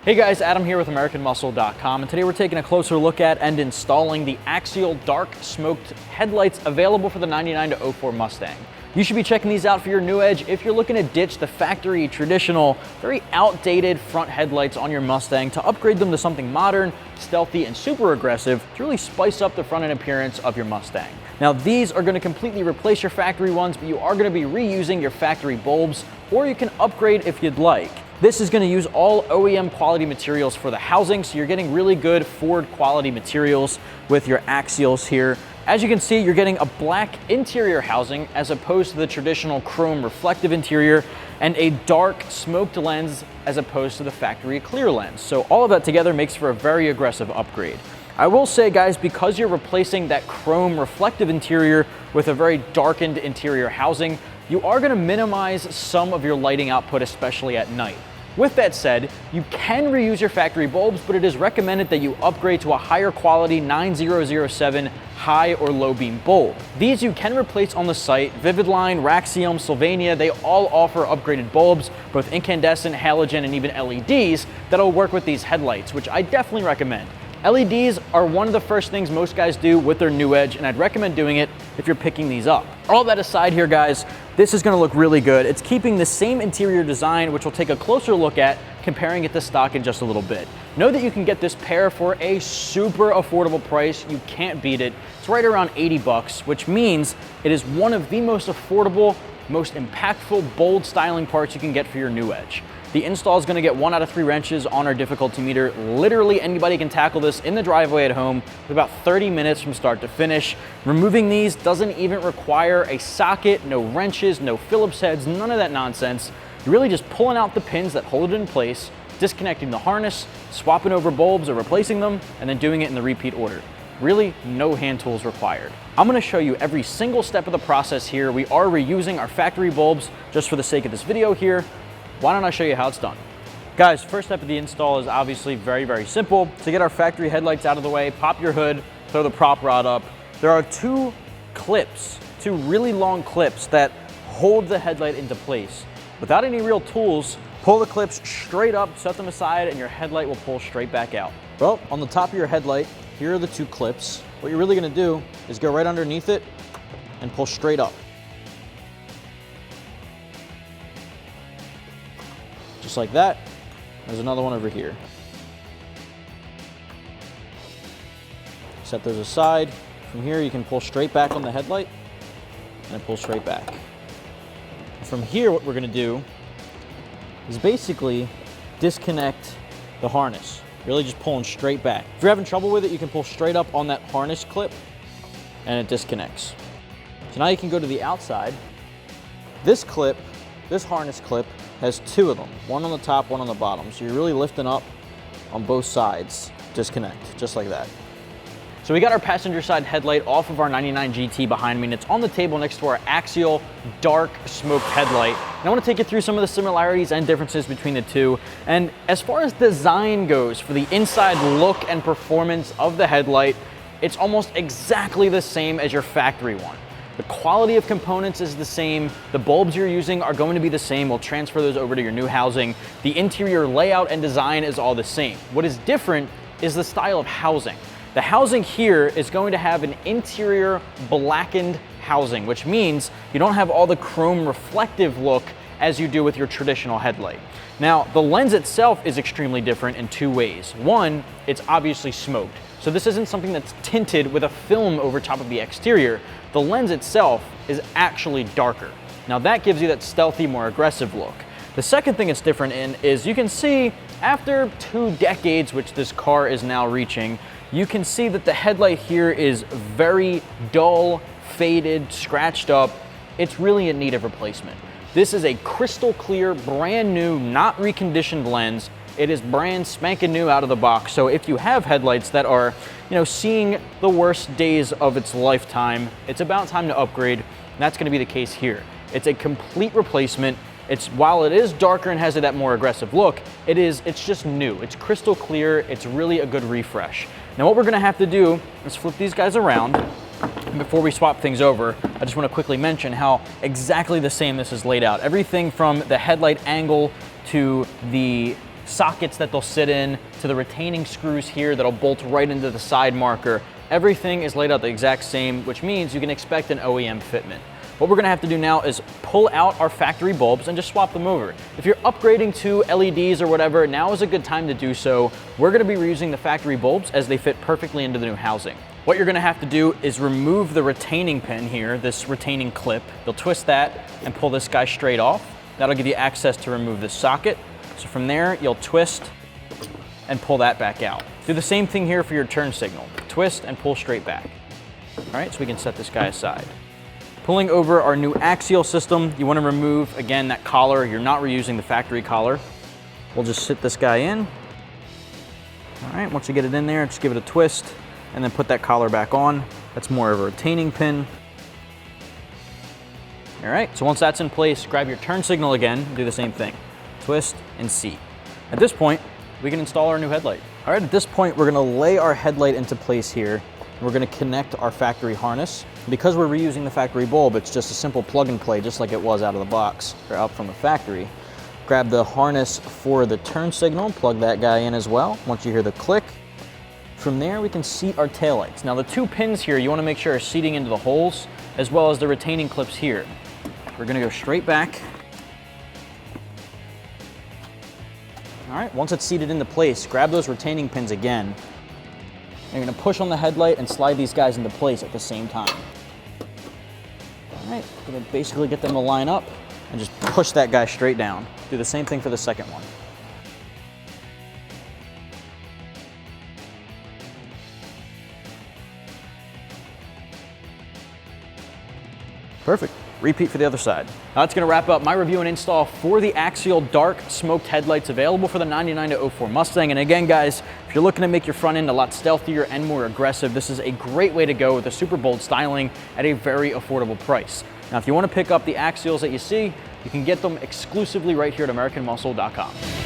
Hey guys, Adam here with AmericanMuscle.com, and today we're taking a closer look at and installing the Axial dark smoked headlights available for the 99 to 04 Mustang. You should be checking these out for your new edge if you're looking to ditch the factory traditional, very outdated front headlights on your Mustang to upgrade them to something modern, stealthy, and super aggressive to really spice up the front end appearance of your Mustang. Now these are going to completely replace your factory ones, but you are going to be reusing your factory bulbs, or you can upgrade if you'd like. This is going to use all OEM quality materials for the housing, so you're getting really good Ford quality materials with your Axials here. As you can see, you're getting a black interior housing as opposed to the traditional chrome reflective interior, and a dark smoked lens as opposed to the factory clear lens. So all of that together makes for a very aggressive upgrade. I will say, guys, because you're replacing that chrome reflective interior with a very darkened interior housing, you are going to minimize some of your lighting output, especially at night. With that said, you can reuse your factory bulbs, but it is recommended that you upgrade to a higher quality 9007 high or low beam bulb. These you can replace on the site. Vividline, Axial, Sylvania, they all offer upgraded bulbs, both incandescent, halogen, and even LEDs that'll work with these headlights, which I definitely recommend. LEDs are one of the first things most guys do with their new edge, and I'd recommend doing it if you're picking these up. All that aside here, guys, this is going to look really good. It's keeping the same interior design, which we'll take a closer look at, comparing it to stock in just a little bit. Know that you can get this pair for a super affordable price. You can't beat it. It's right around 80 bucks, which means it is one of the most affordable, most impactful, bold styling parts you can get for your new edge. The install is going to get 1 out of 3 wrenches on our difficulty meter. Literally anybody can tackle this in the driveway at home with about 30 minutes from start to finish. Removing these doesn't even require a socket, no wrenches, no Phillips heads, none of that nonsense. You're really just pulling out the pins that hold it in place, disconnecting the harness, swapping over bulbs or replacing them, and then doing it in the repeat order. Really, no hand tools required. I'm going to show you every single step of the process here. We are reusing our factory bulbs just for the sake of this video here. Why don't I show you how it's done? Guys, first step of the install is obviously very, very simple. To get our factory headlights out of the way, pop your hood, throw the prop rod up. There are two really long clips that hold the headlight into place. Without any real tools, pull the clips straight up, set them aside, and your headlight will pull straight back out. Well, on the top of your headlight, here are the two clips. What you're really gonna do is go right underneath it and pull straight up. Just like that. There's another one over here. Set those aside. From here you can pull straight back on the headlight and pull straight back. From here what we're going to do is basically disconnect the harness. Really just pulling straight back. If you're having trouble with it, you can pull straight up on that harness clip and it disconnects. So now you can go to the outside. This harness clip has 2 of them, one on the top, one on the bottom. So you're really lifting up on both sides. Disconnect, just like that. So we got our passenger side headlight off of our 99 GT behind me, and it's on the table next to our Axial dark smoked headlight. And I want to take you through some of the similarities and differences between the two. And as far as design goes, for the inside look and performance of the headlight, it's almost exactly the same as your factory one. The quality of components is the same. The bulbs you're using are going to be the same. We'll transfer those over to your new housing. The interior layout and design is all the same. What is different is the style of housing. The housing here is going to have an interior blackened housing, which means you don't have all the chrome reflective look as you do with your traditional headlight. Now, the lens itself is extremely different in 2 ways. One, it's obviously smoked. So this isn't something that's tinted with a film over top of the exterior. The lens itself is actually darker. Now that gives you that stealthy, more aggressive look. The second thing it's different in is you can see after 2 decades, which this car is now reaching, you can see that the headlight here is very dull, faded, scratched up. It's really in need of replacement. This is a crystal clear, brand new, not reconditioned lens. It is brand spanking new out of the box. So if you have headlights that are, seeing the worst days of its lifetime, it's about time to upgrade. And that's going to be the case here. It's a complete replacement. While it is darker and has that more aggressive look, it's just new. It's crystal clear. It's really a good refresh. Now what we're going to have to do is flip these guys around. Before we swap things over, I just want to quickly mention how exactly the same this is laid out. Everything from the headlight angle to the sockets that they'll sit in, to the retaining screws here that'll bolt right into the side marker. Everything is laid out the exact same, which means you can expect an OEM fitment. What we're gonna have to do now is pull out our factory bulbs and just swap them over. If you're upgrading to LEDs or whatever, now is a good time to do so. We're gonna be reusing the factory bulbs as they fit perfectly into the new housing. What you're gonna have to do is remove the retaining pin here, this retaining clip. You'll twist that and pull this guy straight off. That'll give you access to remove this socket. So from there, you'll twist and pull that back out. Do the same thing here for your turn signal. Twist and pull straight back. All right, so we can set this guy aside. Pulling over our new axial system, you want to remove, again, that collar. You're not reusing the factory collar. We'll just sit this guy in. All right, once you get it in there, just give it a twist and then put that collar back on. That's more of a retaining pin. All right, so once that's in place, grab your turn signal again and do the same thing. Twist and seat. At this point, we can install our new headlight. All right, at this point, we're gonna lay our headlight into place here. We're gonna connect our factory harness. Because we're reusing the factory bulb, it's just a simple plug and play, just like it was out of the box or out from the factory. Grab the harness for the turn signal, plug that guy in as well. Once you hear the click, from there we can seat our taillights. Now the two pins here, you wanna make sure are seating into the holes, as well as the retaining clips here. We're gonna go straight back. All right, once it's seated into place, grab those retaining pins again. And you're gonna push on the headlight and slide these guys into place at the same time. All right, gonna basically get them to line up and just push that guy straight down. Do the same thing for the second one. Perfect. Repeat for the other side. Now that's gonna wrap up my review and install for the Axial dark smoked headlights available for the 99 to 04 Mustang. And again, guys, if you're looking to make your front end a lot stealthier and more aggressive, this is a great way to go with a super bold styling at a very affordable price. Now, if you wanna pick up the Axials that you see, you can get them exclusively right here at AmericanMuscle.com.